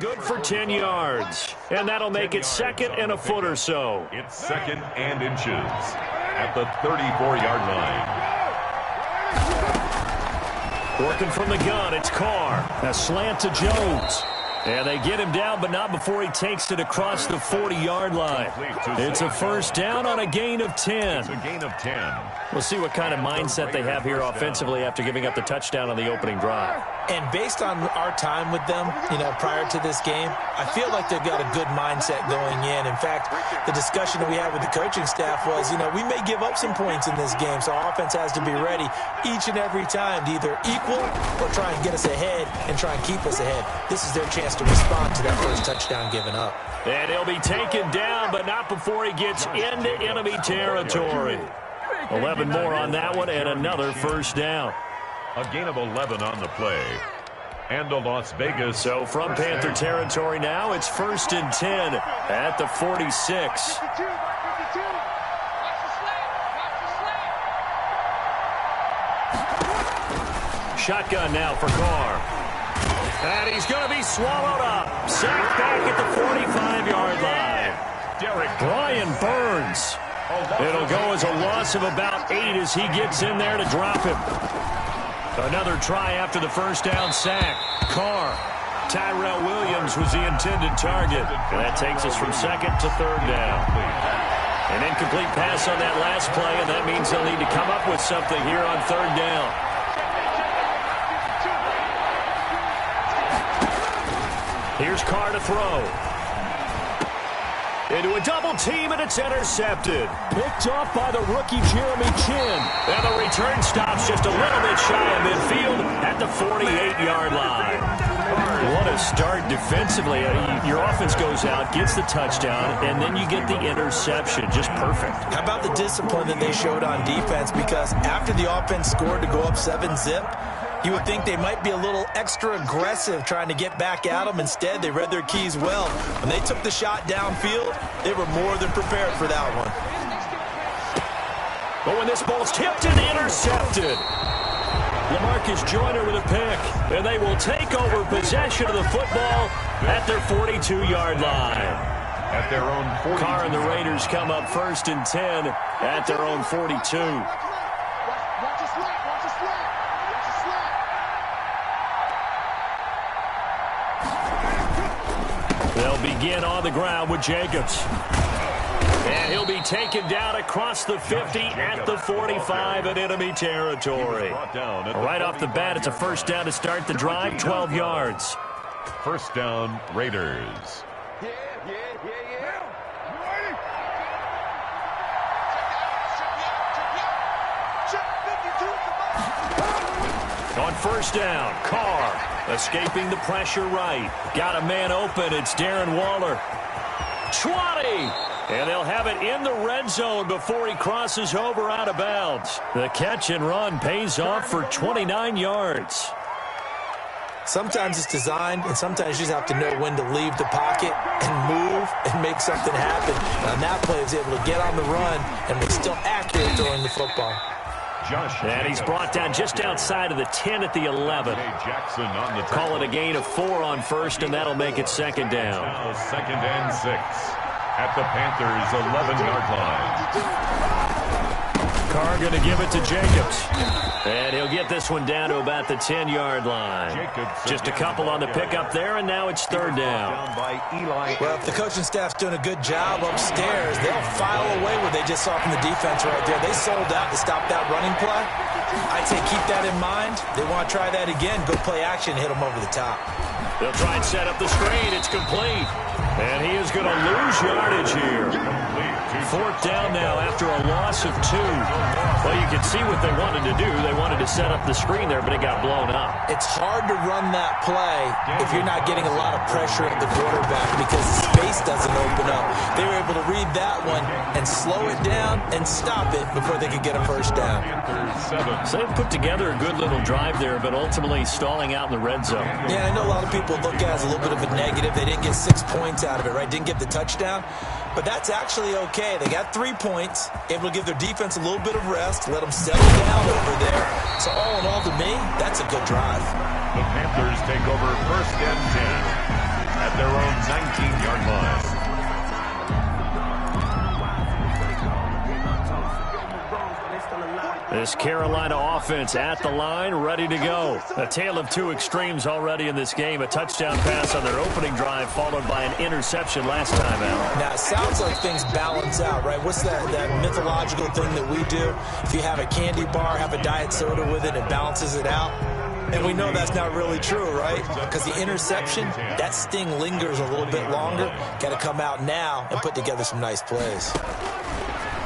good for 10 yards. And that'll make it second and a foot or so. It's second and inches at the 34-yard line. Working from the gun, it's Carr. A slant to Jones. And they get him down, but not before he takes it across the 40-yard line. It's a first down on a gain of 10. It's a gain of 10. We'll see what kind of mindset they have here offensively after giving up the touchdown on the opening drive. And based on our time with them, prior to this game, I feel like they've got a good mindset going in. In fact, the discussion that we had with the coaching staff was, we may give up some points in this game, so our offense has to be ready each and every time to either equal or try and get us ahead and try and keep us ahead. This is their chance to respond to that first touchdown given up. And he'll be taken down, but not before he gets into enemy territory. 11 more on that one, and another first down. A gain of 11 on the play. And a Las Vegas. So from Panther territory now, it's first and 10 at the 46. Shotgun now for Carr. And he's going to be swallowed up. Sacked back at the 45-yard line. Brian Burns. It'll go as a loss of about 8 as he gets in there to drop him. Another try after the first down sack. Carr. Tyrell Williams was the intended target. And that takes us from second to third down. An incomplete pass on that last play, and that means they'll need to come up with something here on third down. Here's Carr to throw. Into a double team, and it's intercepted. Picked off by the rookie Jeremy Chin. And the return stops just a little bit shy of midfield at the 48-yard line. What a start defensively. Your offense goes out, gets the touchdown, and then you get the interception. Just perfect. How about the discipline that they showed on defense? Because after the offense scored to go up 7-zip, you would think they might be a little extra aggressive trying to get back at them. Instead, they read their keys well. When they took the shot downfield, they were more than prepared for that one. But when this ball's tipped and intercepted, LaMarcus Joyner with a pick, and they will take over possession of the football at their 42-yard line. At their own 42. Carr and the Raiders come up first and 10 at their own 42. They'll begin on the ground with Jacobs. And he'll be taken down across the 50 at the 45 in enemy territory. Right off the bat, it's a first down to start the drive, 12 yards. First down, Raiders. On first down, Carr escaping the pressure right. Got a man open. It's Darren Waller. 20. And they'll have it in the red zone before he crosses over out of bounds. The catch and run pays off for 29 yards. Sometimes it's designed, and sometimes you just have to know when to leave the pocket and move and make something happen. And on that play, he was able to get on the run and was still accurate throwing the football. And he's brought down just outside of the 10 at the 11. Call it a gain of 4 on first, and that'll make it second down. Now second and 6 at the Panthers' 11-yard line. Carr going to give it to Jacobs. And he'll get this one down to about the 10-yard line. Just a couple on the pickup there, and now it's third down. Well, if the coaching staff's doing a good job upstairs, they'll file away what they just saw from the defense right there. They sold out to stop that running play. I'd say keep that in mind. They want to try that again. Go play action, hit them over the top. They'll try and set up the screen. It's complete. And he is going to lose yardage here. Fourth down now after a loss of 2. Well, you can see what they wanted to do. They wanted to set up the screen there, but it got blown up. It's hard to run that play if you're not getting a lot of pressure at the quarterback because the space doesn't open up. They were able to read that one and slow it down and stop it before they could get a first down. So they put together a good little drive there, but ultimately stalling out in the red zone. Yeah, I know a lot of people look at it as a little bit of a negative. They didn't get 6 points out of it, right? Didn't get the touchdown. But that's actually okay. They got 3 points, able to give their defense a little bit of rest, let them settle down over there. So all in all, to me, that's a good drive. The Panthers take over first and 10 at at their own 19-yard line. This Carolina offense at the line, ready to go. A tale of two extremes already in this game. A touchdown pass on their opening drive, followed by an interception last time out. Now, it sounds like things balance out, right? What's that mythological thing that we do? If you have a candy bar, have a diet soda with it, it balances it out. And we know that's not really true, right? Because the interception, that sting lingers a little bit longer. Got to come out now and put together some nice plays.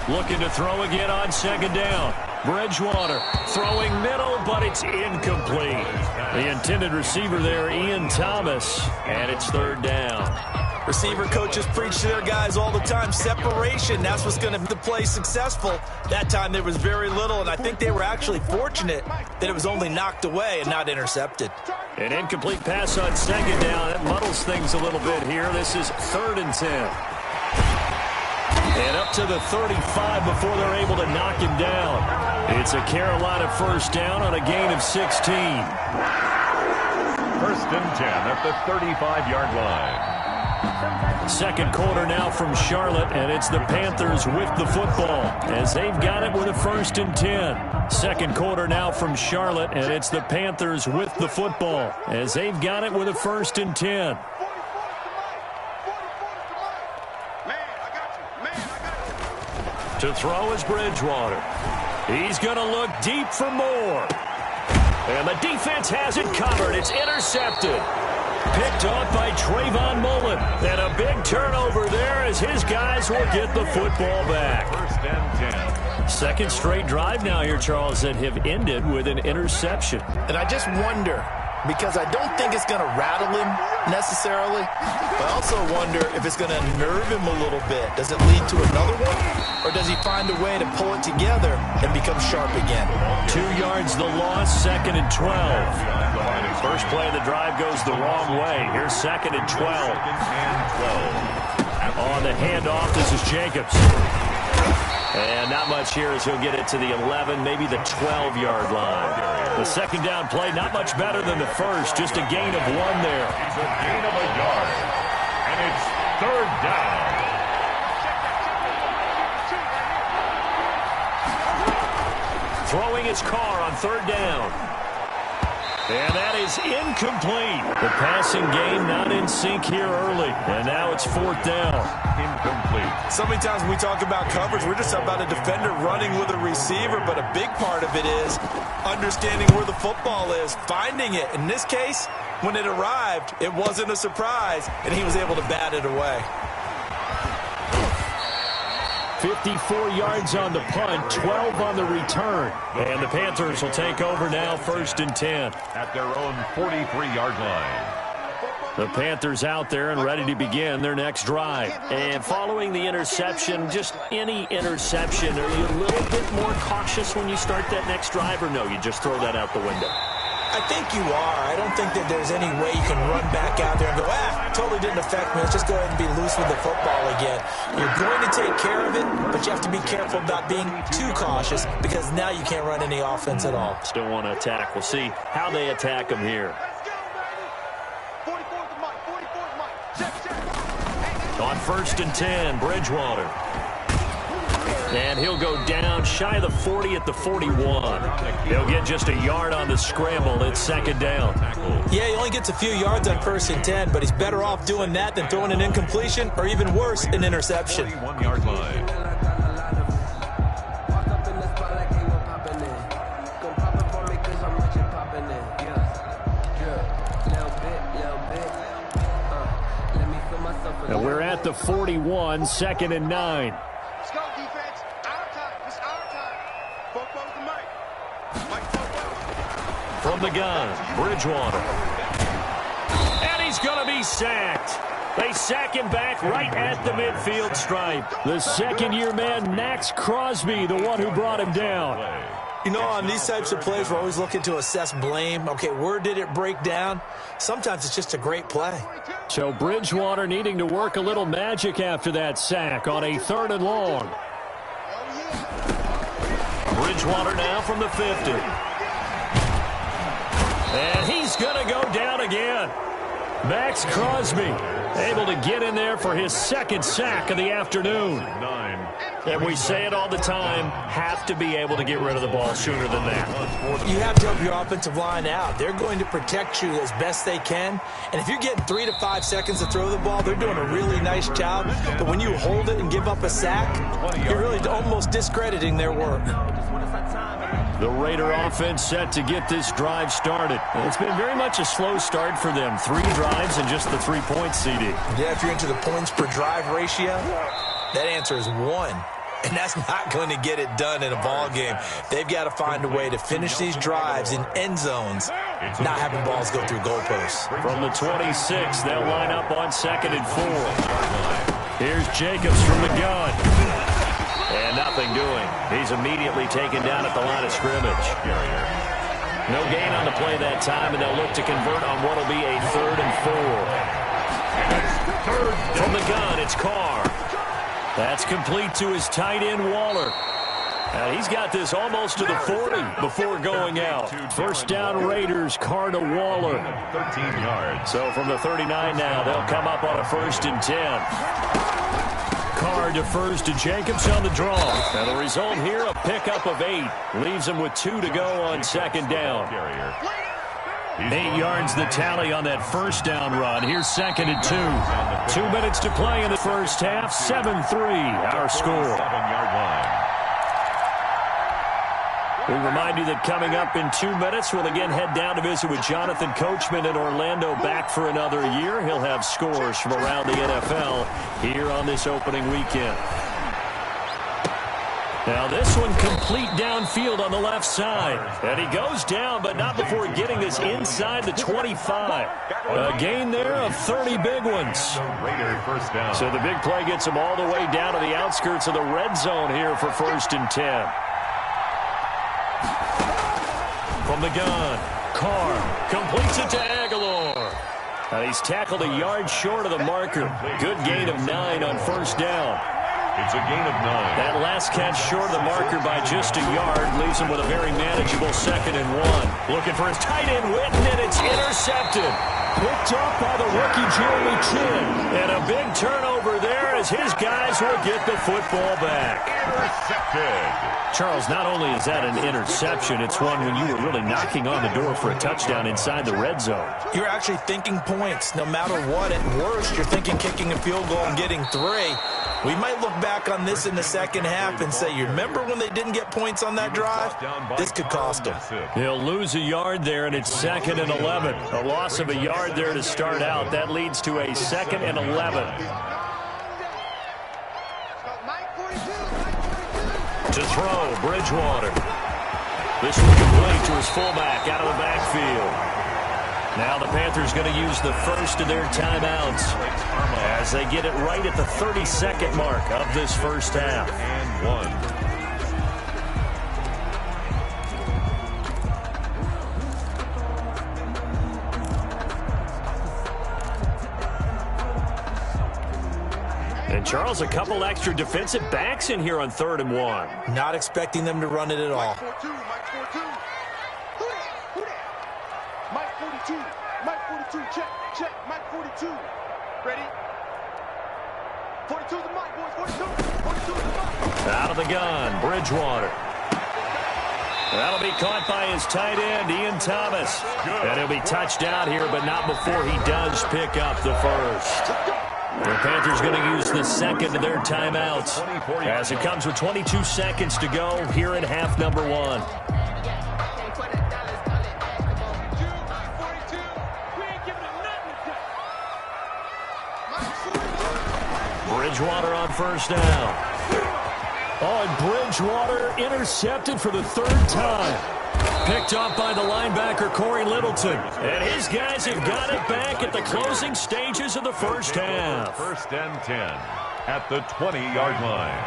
Looking to throw again on second down. Bridgewater throwing middle, but it's incomplete. The intended receiver there, Ian Thomas, and it's third down. Receiver coaches preach to their guys all the time. Separation, that's what's going to make the play successful. That time there was very little, and I think they were actually fortunate that it was only knocked away and not intercepted. An incomplete pass on second down. That muddles things a little bit here. This is 3rd and 10. And up to the 35 before they're able to knock him down. It's a Carolina first down on a gain of 16. 1st and 10 at the 35-yard line. Second quarter now from Charlotte, and it's the Panthers with the football as they've got it with a 1st and 10. Second quarter now from Charlotte, and it's the Panthers with the football as they've got it with a 1st and 10. To throw is Bridgewater. He's going to look deep for more. And the defense has it covered. It's intercepted. Picked off by Trayvon Mullen. And a big turnover there as his guys will get the football back. 1st and 10. Second straight drive now here, Charles, that have ended with an interception. And I just wonder, because I don't think it's going to rattle him necessarily, but I also wonder if it's going to nerve him a little bit. Does it lead to another one, or does he find a way to pull it together and become sharp again? 2 yards the loss, 2nd and 12. First play of the drive goes the wrong way. Here's 2nd and 12. On the handoff, this is Jacobs. And not much here as he'll get it to the 11, maybe the 12-yard line. The second down play, not much better than the first, just a gain of 1 there. It's a gain of a yard, and it's 3rd down. Throwing his car on 3rd down. And that is incomplete. The passing game not in sync here early. And now it's 4th down. Incomplete. So many times when we talk about coverage, we're just about a defender running with a receiver, but a big part of it is understanding where the football is, finding it. In this case, when it arrived, it wasn't a surprise, and he was able to bat it away. 54 yards on the punt, 12 on the return. And the Panthers will take over now, 1st and 10. At their own 43-yard line. The Panthers out there and ready to begin their next drive. And following the interception, just any interception, are you a little bit more cautious when you start that next drive, or no, you just throw that out the window? I think you are. I don't think that there's any way you can run back out there and go, totally didn't affect me. Let's just go ahead and be loose with the football again. You're going to take care of it, but you have to be careful about being too cautious because now you can't run any offense at all. Still want to attack. We'll see how they attack them here. On 1st and 10, Bridgewater. And he'll go down shy of the 40 at the 41. He'll get just a yard on the scramble. It's 2nd down. Yeah, he only gets a few yards on 1st and 10, but he's better off doing that than throwing an incompletion or even worse, an interception. 41-yard line. And we're at the 41, 2nd and 9. Let's go, defense. Our time. It's our time. Football with the mic. From the gun, Bridgewater. And he's going to be sacked. They sack him back right at the midfield stripe. The second-year man, Max Crosby, the one who brought him down. You know, on these types of plays, we're always looking to assess blame. Okay, where did it break down? Sometimes it's just a great play. So Bridgewater needing to work a little magic after that sack on a 3rd and long. Bridgewater now from the 50. And he's going to go down again. Max Crosby able to get in there for his second sack of the afternoon. And we say it all the time, have to be able to get rid of the ball sooner than that. You have to help your offensive line out. They're going to protect you as best they can. And if you're getting 3 to 5 seconds to throw the ball, they're doing a really nice job. But when you hold it and give up a sack, you're really almost discrediting their work. The Raider offense set to get this drive started. It's been very much a slow start for them. 3 drives and just the 3 points, CD. Yeah, if you're into the points per drive ratio, that answer is 1. And that's not going to get it done in a ball game. They've got to find a way to finish these drives in end zones, not having balls go through goalposts. From the 26, they'll line up on 2nd and 4. Here's Jacobs from the gun. And nothing doing. He's immediately taken down at the line of scrimmage. No gain on the play that time, and they'll look to convert on what will be a 3rd and 4. From the gun, it's Carr. That's complete to his tight end, Waller. He's got this almost to the 40 before going out. First down, Raiders, Carr to Waller. 13 yards. So from the 39 now, they'll come up on a 1st and 10. Carr defers to Jacobs on the draw. And the result here, a pickup of 8. Leaves him with 2 to go on 2nd down. 8 yards the tally on that first down run. Here's 2nd and 2. 2 minutes to play in the first half. 7-3 our score. 7-yard line. We remind you that coming up in 2 minutes, we'll again head down to visit with Jonathan Coachman in Orlando, back for another year. He'll have scores from around the NFL here on this opening weekend. Now this one complete downfield on the left side. And he goes down, but not before getting this inside the 25. A gain there of 30 big ones. Raider first down. So the big play gets him all the way down to the outskirts of the red zone here for 1st and 10. From the gun, Carr completes it to Aguilar. And he's tackled a yard short of the marker. Good gain of 9 on 1st down. It's a gain of 9. That last catch short of the marker by just a yard leaves him with a very manageable 2nd and 1. Looking for his tight end, Witten, and it's intercepted. Picked off by the rookie Jeremy Chin. And a big turnover there as his guys will get the football back. Intercepted. Charles, not only is that an interception, it's one when you were really knocking on the door for a touchdown inside the red zone. You're actually thinking points. No matter what, at worst, you're thinking kicking a field goal and getting 3. We might look back on this in the second half and say, you remember when they didn't get points on that drive? This could cost them. He'll lose a yard there, and it's 2nd and 11. A loss of a yard there to start out. That leads to a 2nd and 11. To throw, Bridgewater. This one complete to his fullback out of the backfield. Now the Panthers going to use the first of their timeouts as they get it right at the 32nd mark of this first half. And 1. And Charles, a couple extra defensive backs in here on 3rd and 1. Not expecting them to run it at all. Mike 42. Mike 42. Mike 42. Check. Mike 42. Ready? 42 the Mike, boys. 42 the Mike. Out of the gun, Bridgewater. That'll be caught by his tight end, Ian Thomas. And he'll be touched down here, but not before he does pick up the first. The Panthers going to use the 2nd of their timeouts as it comes with 22 seconds to go here in half number 1. Bridgewater on 1st down. Oh, and Bridgewater intercepted for the 3rd time. Picked off by the linebacker, Corey Littleton. And his guys have got it back at the closing stages of the first half. 1st and 10 at the 20-yard line.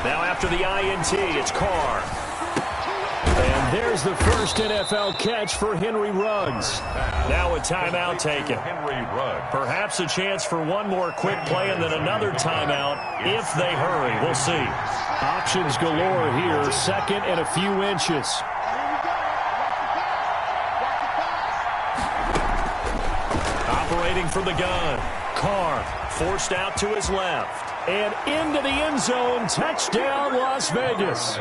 Now after the INT, it's Carr. And there's the first NFL catch for Henry Ruggs. Now a timeout taken. Henry Ruggs. Perhaps a chance for one more quick play and then another timeout if they hurry. We'll see. Options galore here. 2nd and a few inches. waiting from the gun. Carr forced out to his left. And into the end zone. Touchdown, Las Vegas.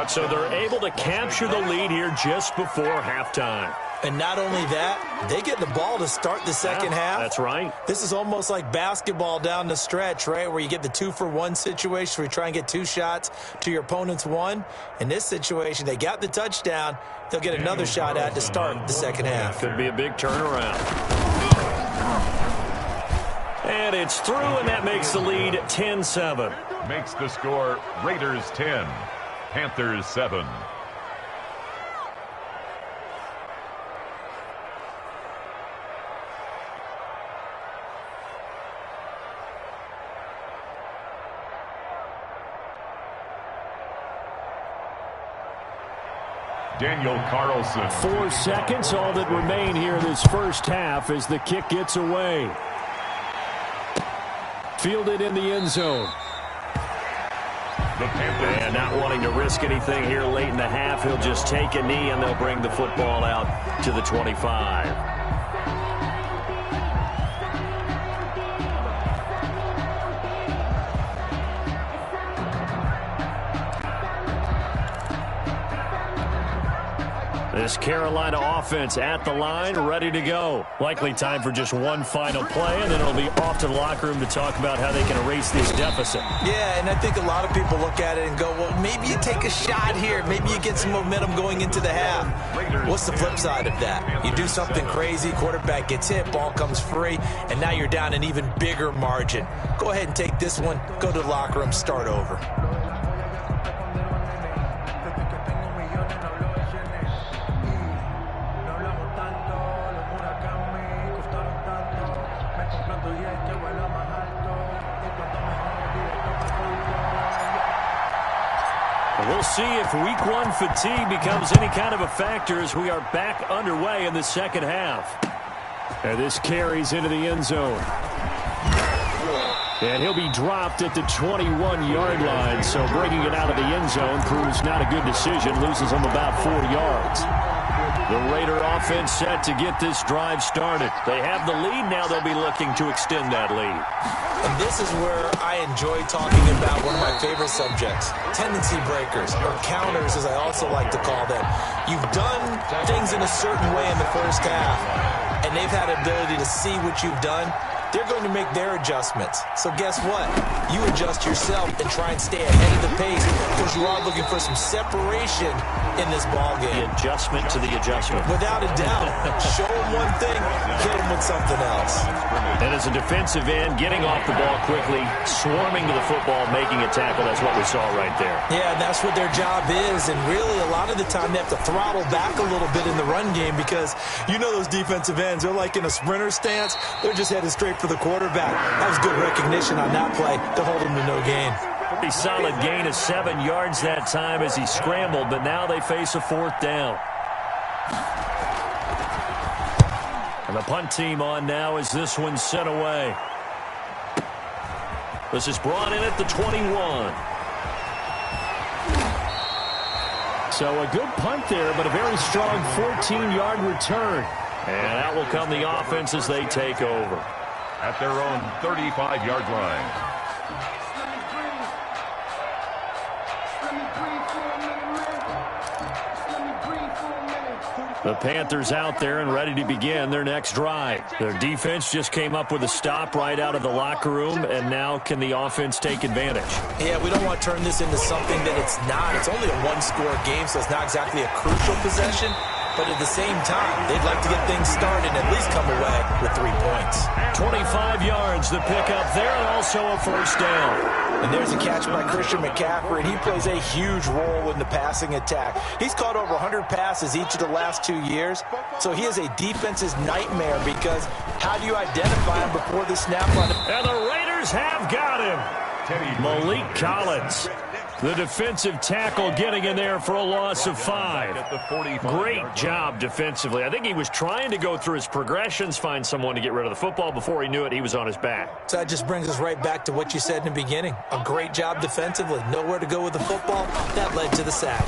So they're able to capture the lead here just before halftime. And not only that, they get the ball to start the second half. That's right. This is almost like basketball down the stretch, right, where you get the 2-for-1 situation where you try and get 2 shots to your opponent's 1. In this situation, they got the touchdown. They'll get another shot at to start the second half. Could be a big turnaround. And it's through, and that makes the lead 10-7. Makes the score Raiders 10, Panthers 7. Daniel Carlson. 4 seconds, all that remain here in this first half as the kick gets away. Fielded in the end zone. The Panthers. And not wanting to risk anything here late in the half, he'll just take a knee and they'll bring the football out to the 25. This Carolina offense at the line, ready to go. Likely time for just one final play, and then it'll be off to the locker room to talk about how they can erase this deficit. Yeah, and I think a lot of people look at it and go, well, maybe you take a shot here. Maybe you get some momentum going into the half. What's the flip side of that? You do something crazy, quarterback gets hit, ball comes free, and now you're down an even bigger margin. Go ahead and take this one, go to the locker room, start over. We'll see if week 1 fatigue becomes any kind of a factor as we are back underway in the second half. And this carries into the end zone. And he'll be dropped at the 21-yard line, so bringing it out of the end zone proves not a good decision, loses him about 4 yards. The Raider offense set to get this drive started. They have the lead, now they'll be looking to extend that lead. And this is where I enjoy talking about one of my favorite subjects, tendency breakers, or counters as I also like to call them. You've done things in a certain way in the first half, and they've had ability to see what you've done. They're going to make their adjustments. So guess what? You adjust yourself and try and stay ahead of the pace because you are looking for some separation in this ball game. The adjustment to the adjustment. Without a doubt. Show them one thing, hit them with something else. And as a defensive end, getting off the ball quickly, swarming to the football, making a tackle, that's what we saw right there. Yeah, that's what their job is. And really, a lot of the time, they have to throttle back a little bit in the run game because you know those defensive ends, they're like in a sprinter stance. They're just headed straight for the quarterback. That was good recognition on that play to hold him to no gain. Pretty solid gain of 7 yards that time as he scrambled, but now they face a 4th down. And the punt team on now as this one's sent away. This is brought in at the 21. So a good punt there, but a very strong 14-yard return. And out will come the offense as they take over. At their own 35-yard line. The Panthers out there and ready to begin their next drive. Their defense just came up with a stop right out of the locker room, and now can the offense take advantage? Yeah, we don't want to turn this into something that it's not. It's only a one-score game, so it's not exactly a crucial possession. But at the same time, they'd like to get things started and at least come away with 3 points. 25 yards, the pickup there, and also a first down. And there's a catch by Christian McCaffrey, and he plays a huge role in the passing attack. He's caught over 100 passes each of the last 2 years, so he is a defense's nightmare because how do you identify him before the snap on him? And the Raiders have got him. Malik Collins, the defensive tackle, getting in there for a loss of 5. Great job defensively. I think he was trying to go through his progressions, find someone to get rid of the football. Before he knew it, he was on his back. So that just brings us right back to what you said in the beginning. A great job defensively. Nowhere to go with the football. That led to the sack.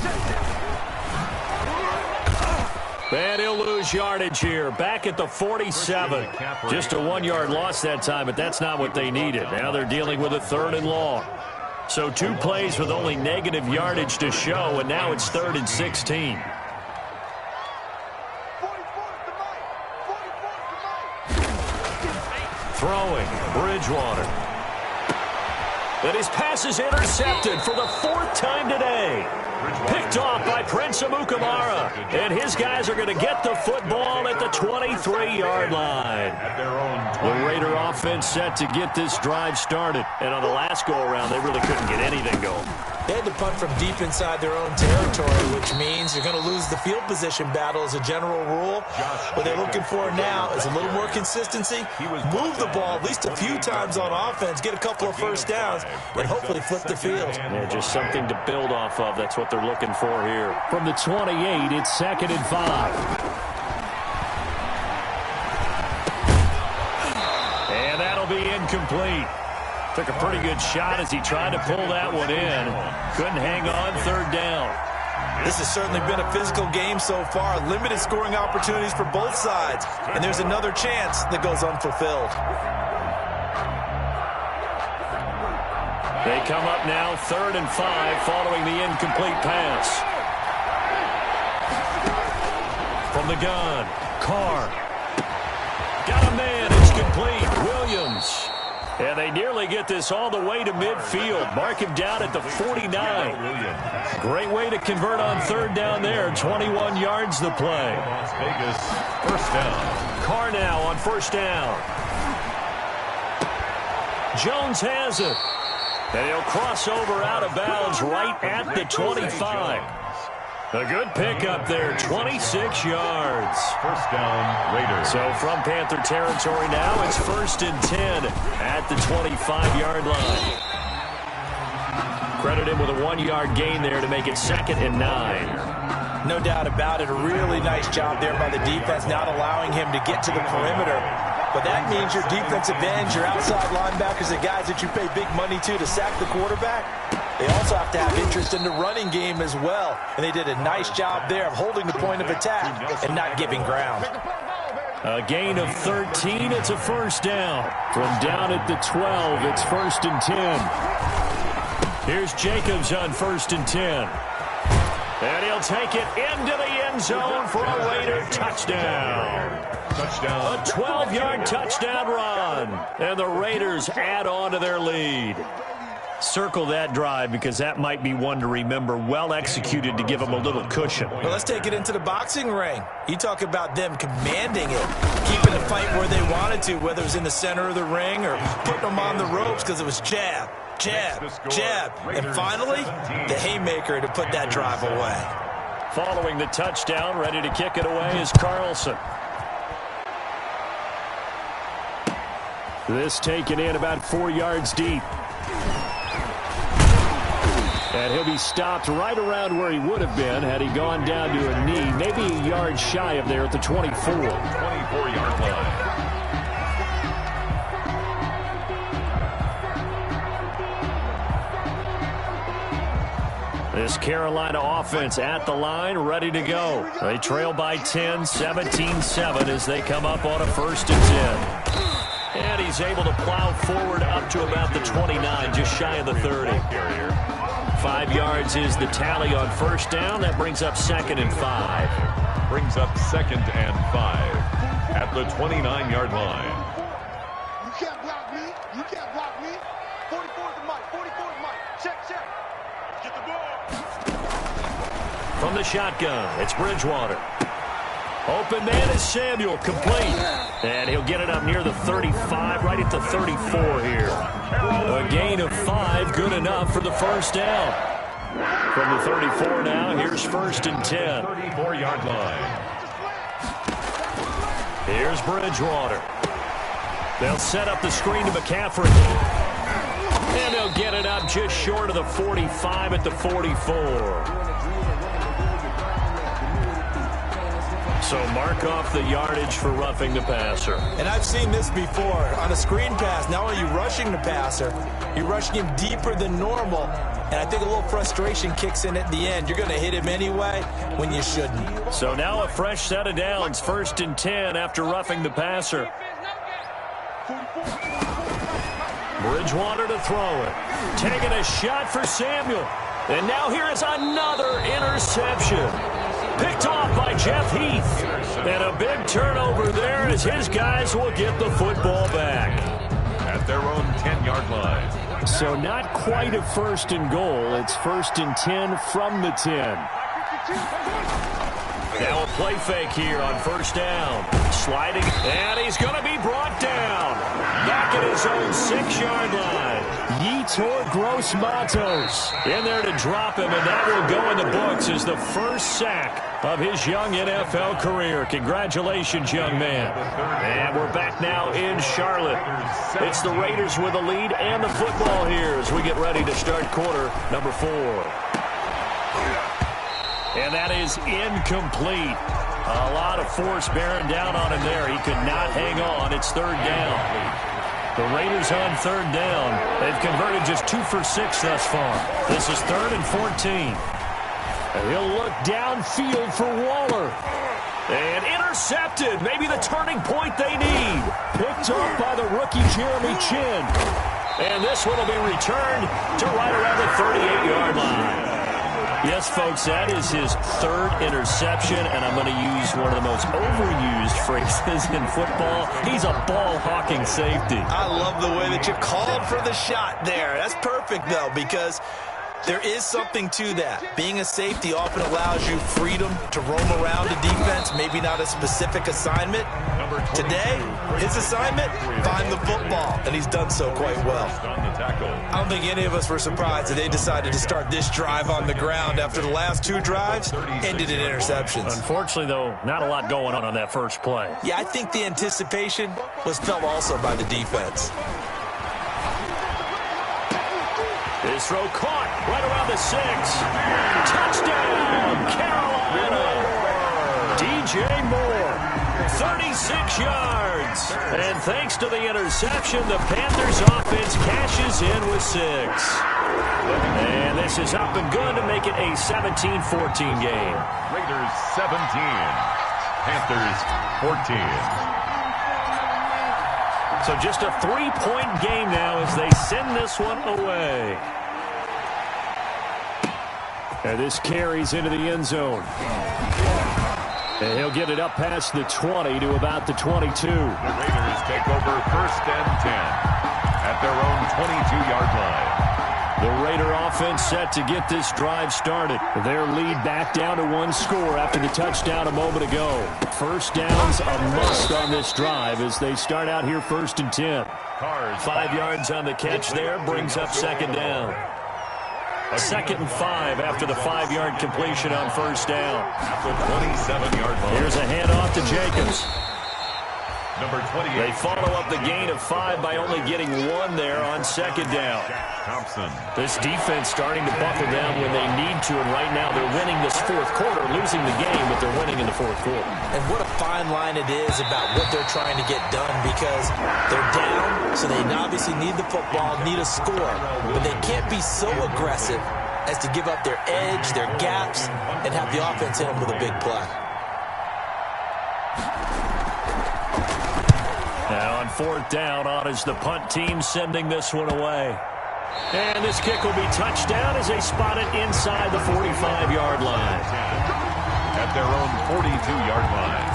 And he'll lose yardage here. Back at the 47. Just a 1-yard loss that time, but that's not what they needed. Now they're dealing with a 3rd and long. So 2 plays with only negative yardage to show, and now it's 3rd and 16. Throwing, Bridgewater. And his pass is intercepted for the 4th time today. Picked off by Prince Amukamara. And his guys are going to get the football at the 23-yard line. The Raider offense set to get this drive started. And on the last go-around, they really couldn't get anything going. They had to punt from deep inside their own territory, which means they're going to lose the field position battle as a general rule. What they're looking for now is a little more consistency, move the ball at least a few times on offense, get a couple of first downs, and hopefully flip the field. Yeah, just something to build off of. That's what they're looking for here. From the 28, it's 2nd and 5. And that'll be incomplete. Took a pretty good shot as he tried to pull that one in. Couldn't hang on, 3rd down. This has certainly been a physical game so far. Limited scoring opportunities for both sides. And there's another chance that goes unfulfilled. They come up now 3rd and 5 following the incomplete pass. From the gun, Carr. Got a man, it's complete. Williams. And they nearly get this all the way to midfield. Mark him down at the 49. Great way to convert on 3rd down there. 21 yards the play. Las Vegas, 1st down. Carr now on 1st down. Jones has it. And he'll cross over out of bounds right at the 25. A good pickup there, 26 yards. 1st down, Raiders. So from Panther territory now, it's 1st and 10 at the 25-yard line. Credit him with a 1-yard gain there to make it 2nd and 9. No doubt about it. A really nice job there by the defense, not allowing him to get to the perimeter. But that means your defensive ends, your outside linebackers, the guys that you pay big money to sack the quarterback, they also have to have interest in the running game as well. And they did a nice job there of holding the point of attack and not giving ground. A gain of 13. It's a 1st down. From down at the 12, it's 1st and 10. Here's Jacobs on 1st and 10. And he'll take it into the end zone for a Raider touchdown. Touchdown. A 12-yard touchdown run. And the Raiders add on to their lead. Circle that drive because that might be one to remember. Well executed to give them a little cushion. Well, let's take it into the boxing ring. You talk about them commanding it, keeping the fight where they wanted to, whether it was in the center of the ring or putting them on the ropes because it was jab, jab, jab. And finally, the haymaker to put that drive away. Following the touchdown, ready to kick it away is Carlson. This taken in about 4 yards deep. And he'll be stopped right around where he would have been had he gone down to a knee, maybe a yard shy of there at the 24. 24-yard line. This Carolina offense at the line, ready to go. They trail by 10, 17-7 as they come up on a 1st and 10. And he's able to plow forward up to about the 29, just shy of the 30. 5 yards is the tally on 1st down. That brings up 2nd and 5. Brings up 2nd and 5 at the 29-yard line. You can't block me. You can't block me. 44's the mic. 44's the mic. Check, check. Get the ball. From the shotgun, it's Bridgewater. Open man is Samuel, complete. And he'll get it up near the 35, right at the 34 here. A gain of 5, good enough for the 1st down. From the 34 now, here's 1st and 10. 34-yard line. Here's Bridgewater. They'll set up the screen to McCaffrey. And they'll get it up just short of the 45 at the 44. So mark off the yardage for roughing the passer. And I've seen this before. On a screen pass, not only are you rushing the passer, you're rushing him deeper than normal. And I think a little frustration kicks in at the end. You're going to hit him anyway when you shouldn't. So now a fresh set of downs, 1st and 10 after roughing the passer. Bridgewater to throw it. Taking a shot for Samuel. And now here is another interception. Picked off by Jeff Heath. And a big turnover there as his guys will get the football back. At their own 10-yard line. So not quite a 1st and goal. It's 1st and 10 from the 10. Now a play fake here on 1st down. Sliding, and he's going to be brought down. Back at his own 6-yard line. Yetur Gross-Matos in there to drop him, and that will go in the books as the first sack of his young NFL career. Congratulations, young man. And we're back now in Charlotte. It's the Raiders with the lead and the football here as we get ready to start quarter number 4. And that is incomplete. A lot of force bearing down on him there. He could not hang on. It's 3rd down. The Raiders on 3rd down. They've converted just 2 for 6 thus far. This is 3rd and 14. And he'll look downfield for Waller. And intercepted. Maybe the turning point they need. Picked up by the rookie Jeremy Chin. And this one will be returned to right around the 38-yard line. Yes, folks, that is his 3rd interception, and I'm going to use one of the most overused phrases in football. He's a ball-hawking safety. I love the way that you called for the shot there. That's perfect, though, because there is something to that. Being a safety often allows you freedom to roam around the defense, maybe not a specific assignment. Today, his assignment, find the football, and he's done so quite well. I don't think any of us were surprised that they decided to start this drive on the ground after the last 2 drives ended in interceptions. Unfortunately, though, not a lot going on that first play. Yeah, I think the anticipation was felt also by the defense. This throw caught right around the 6. Touchdown, Carolina. DJ Moore, 36 yards. And thanks to the interception, the Panthers offense cashes in with 6. And this is up and good to make it a 17-14 game. Raiders 17, Panthers 14. So just a 3-point game now as they send this one away. And this carries into the end zone. And he'll get it up past the 20 to about the 22. The Raiders take over 1st and 10 at their own 22-yard line. The Raider offense set to get this drive started. Their lead back down to 1 score after the touchdown a moment ago. 1st down's a must on this drive as they start out here 1st and 10. 5 yards on the catch there brings up 2nd down. 2nd and 5 after the 5-yard completion on 1st down. At the 27-yard line. Here's a handoff to Jacobs. Number 28. They follow up the gain of 5 by only getting 1 there on 2nd down. Thompson. This defense starting to buckle down when they need to, and right now they're winning this 4th quarter, losing the game, but they're winning in the 4th quarter. And what a fine line it is about what they're trying to get done, because they're down, so they obviously need the football, need a score, but they can't be so aggressive as to give up their edge, their gaps, and have the offense hit them with a big play. Now on 4th down, on is the punt team sending this one away. And this kick will be touchdown as they spot it inside the 45-yard line. At their own 42-yard line.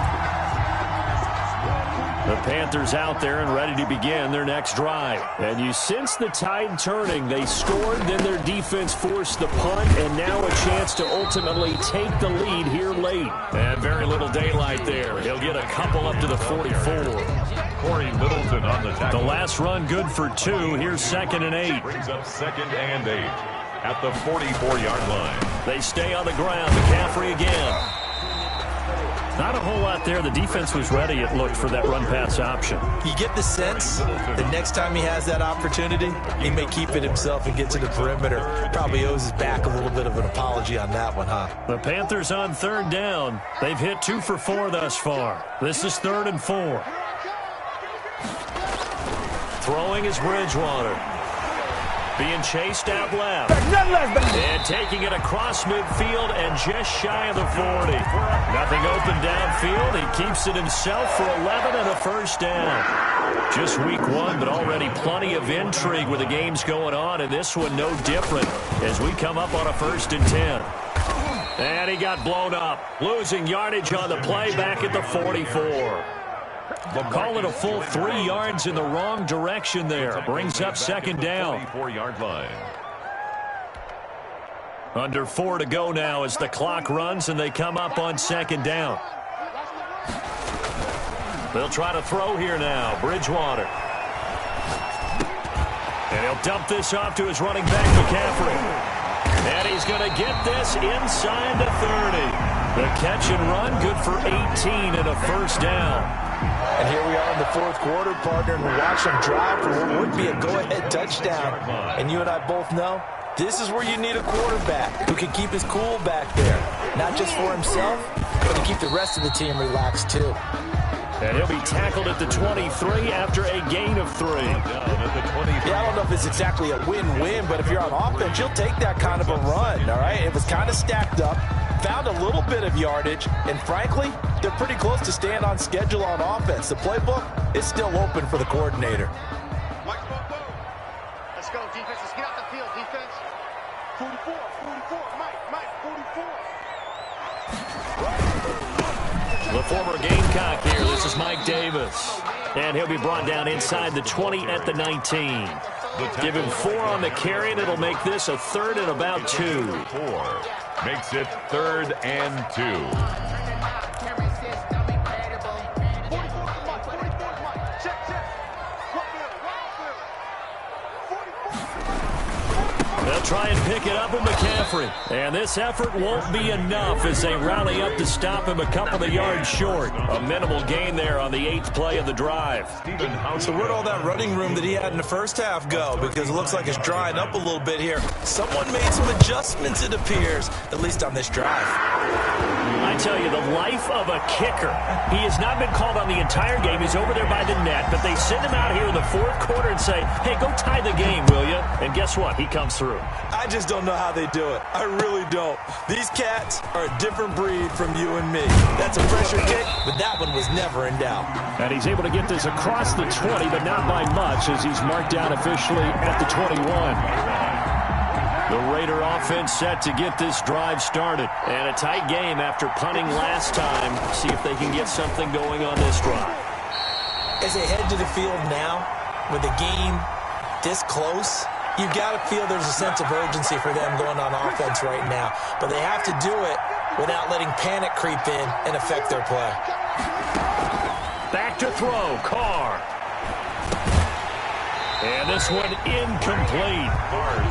The Panthers out there and ready to begin their next drive. And you sense the tide turning. They scored, then their defense forced the punt, and now a chance to ultimately take the lead here late. And very little daylight there. He'll get a couple up to the 44. Corey Littleton on the tackle. The last run good for 2. Here's 2nd and 8. Brings up 2nd and 8 at the 44-yard line. They stay on the ground. McCaffrey again. Not a whole lot there. The defense was ready, it looked, for that run-pass option. You get the sense the next time he has that opportunity, he may keep it himself and get to the perimeter. Probably owes his back a little bit of an apology on that one, huh? The Panthers on third down. They've hit 2 for 4 thus far. This is 3rd and 4. Throwing is Bridgewater. Being chased out left. And taking it across midfield and just shy of the 40. Nothing open downfield. He keeps it himself for 11 and a first down. Just week 1, but already plenty of intrigue with the games going on, and this one no different as we come up on a 1st and 10. And he got blown up, losing yardage on the play back at the 44. Call it a full 3 yards in the wrong direction there. Brings up 2nd down. 44-yard line. Under 4 to go now as the clock runs and they come up on 2nd down. They'll try to throw here now. Bridgewater. And he'll dump this off to his running back, McCaffrey. And he's going to get this inside the 30. The catch and run, good for 18 and a first down. And here we are in the 4th quarter, partner, and we watch them drive for what would be a go-ahead touchdown. And you and I both know this is where you need a quarterback who can keep his cool back there. Not just for himself, but to keep the rest of the team relaxed too. And he'll be tackled at the 23 after a gain of 3. Yeah, I don't know if it's exactly a win-win, but if you're on offense, you'll take that kind of a run, all right? It was kind of stacked up, found a little bit of yardage, and frankly, they're pretty close to staying on schedule on offense. The playbook is still open for the coordinator. Let's go, defense. Let's get out the field, defense. 44, Mike, 44. The former Gamecock here. This is Mike Davis. And he'll be brought down inside the 20 at the 19. Give him 4 on the carry, and it'll make this a 3rd and about 2. 4 makes it 3rd and 2. They'll try and pick it up with McCaffrey. And this effort won't be enough as they rally up to stop him a couple of yards short. A minimal gain there on the 8th play of the drive. So where'd all that running room that he had in the first half go? Because it looks like it's drying up a little bit here. Someone made some adjustments, it appears, at least on this drive. I tell you, the life of a kicker. He has not been called on the entire game. He's over there by the net, but they send him out here in the 4th quarter and say, hey, go tie the game, will you? And guess what? He comes through. I just don't know how they do it. I really don't. These cats are a different breed from you and me. That's a pressure kick, but that one was never in doubt. And he's able to get this across the 20, but not by much as he's marked down officially at the 21. The Raider offense set to get this drive started. And a tight game after punting last time. See if they can get something going on this drive. As they head to the field now, with the game this close, you've got to feel there's a sense of urgency for them going on offense right now. But they have to do it without letting panic creep in and affect their play. Back to throw, Carr. And this one incomplete.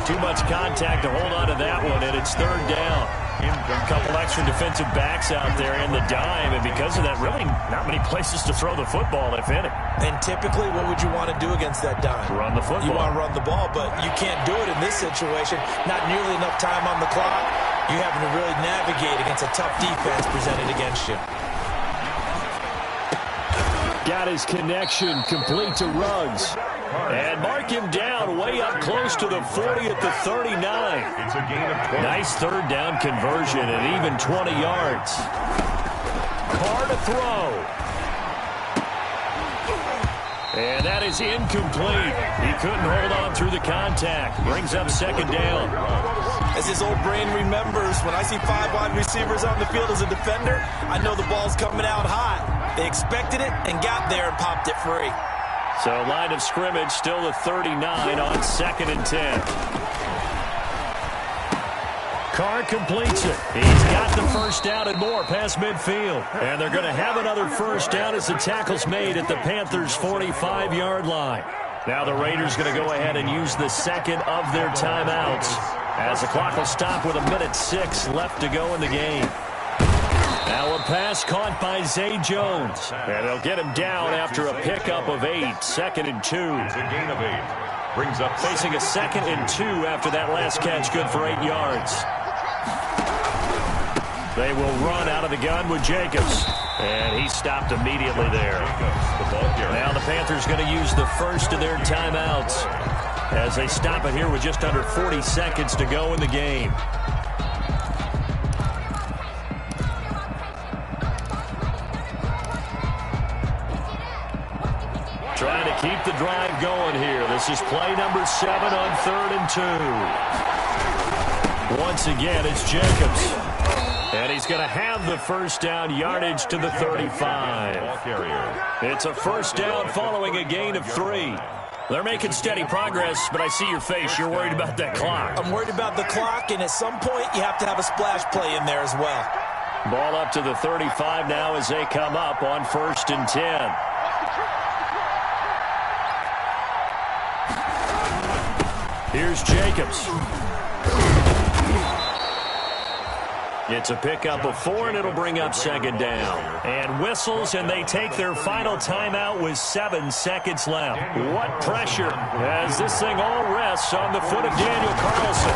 Too much contact to hold on to that one, and it's 3rd down. A couple extra defensive backs out there in the dime, and because of that, really not many places to throw the football, if any. And typically, what would you want to do against that dime? Run the football. You want to run the ball, but you can't do it in this situation. Not nearly enough time on the clock. You're having to really navigate against a tough defense presented against you. Got his connection complete to Ruggs. And mark him down way up close to the 40 at the 39. It's a gain of 20. Nice 3rd down conversion and even 20 yards. Carr to throw. And that is incomplete. He couldn't hold on through the contact. Brings up 2nd down. As his old brain remembers, when I see 5 wide receivers on the field as a defender, I know the ball's coming out hot. They expected it and got there and popped it free. So line of scrimmage still the 39 on 2nd and 10. Carr completes it. He's got the first down and more past midfield. And they're going to have another first down as the tackle's made at the Panthers' 45-yard line. Now the Raiders going to go ahead and use the 2nd of their timeouts as the clock will stop with 1:06 left to go in the game. Now a pass caught by Zay Jones. And they'll get him down after a pickup of 8. 2nd and 2. It's a gain of 8. Brings up facing a 2nd and 2 after that last catch, good for 8 yards. They will run out of the gun with Jacobs. And he stopped immediately there. Now the Panthers going to use the first of their timeouts as they stop it here with just under 40 seconds to go in the game. Trying to keep the drive going here. This is play number 7 on 3rd and 2. Once again, it's Jacobs. And he's going to have the first down, yardage to the 35. It's a first down following a gain of 3. They're making steady progress, but I see your face. You're worried about that clock. I'm worried about the clock, and at some point you have to have a splash play in there as well. Ball up to the 35 now as they come up on 1st and 10. Here's Jacobs. It's a pickup of 4, and it'll bring up 2nd down. And whistles, and they take their final timeout with 7 seconds left. What pressure as this thing all rests on the foot of Daniel Carlson.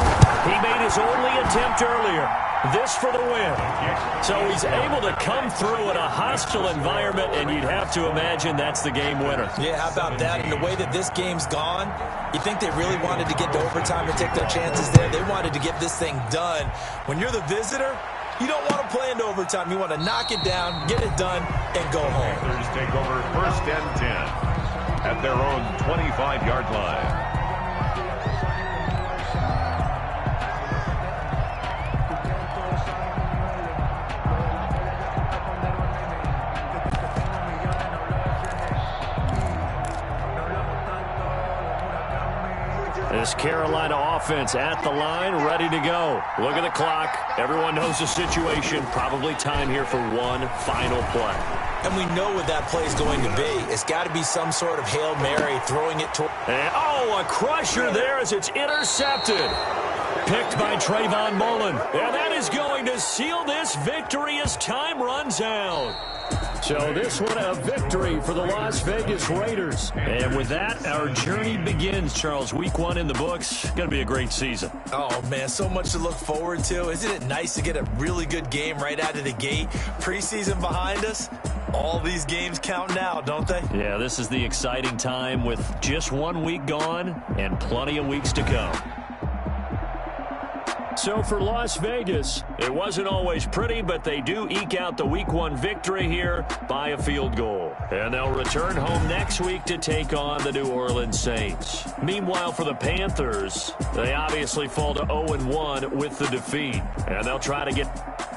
He made his only attempt earlier. This for the win. So he's able to come through in a hostile environment, and you'd have to imagine that's the game winner. Yeah, how about that? And the way that this game's gone, you think they really wanted to get to overtime and take their chances there. They wanted to get this thing done. When you're the visitor, you don't want to play into overtime. You want to knock it down, get it done, and go home. Panthers take over 1st and 10 at their own 25-yard line. This Carolina offense at the line, ready to go. Look at the clock. Everyone knows the situation. Probably time here for one final play. And we know what that play is going to be. It's got to be some sort of Hail Mary, throwing it toward... And, oh, a crusher there as it's intercepted. Picked by Trayvon Mullen. And that is going to seal this victory as time runs out. So this one a victory for the Las Vegas Raiders. And with that, our journey begins, Charles. Week 1 in the books. Going to be a great season. Oh, man, so much to look forward to. Isn't it nice to get a really good game right out of the gate? Preseason behind us. All these games count now, don't they? Yeah, this is the exciting time with just 1 week gone and plenty of weeks to come. So for Las Vegas, it wasn't always pretty, but they do eke out the Week 1 victory here by a field goal. And they'll return home next week to take on the New Orleans Saints. Meanwhile, for the Panthers, they obviously fall to 0-1 with the defeat. And they'll try to get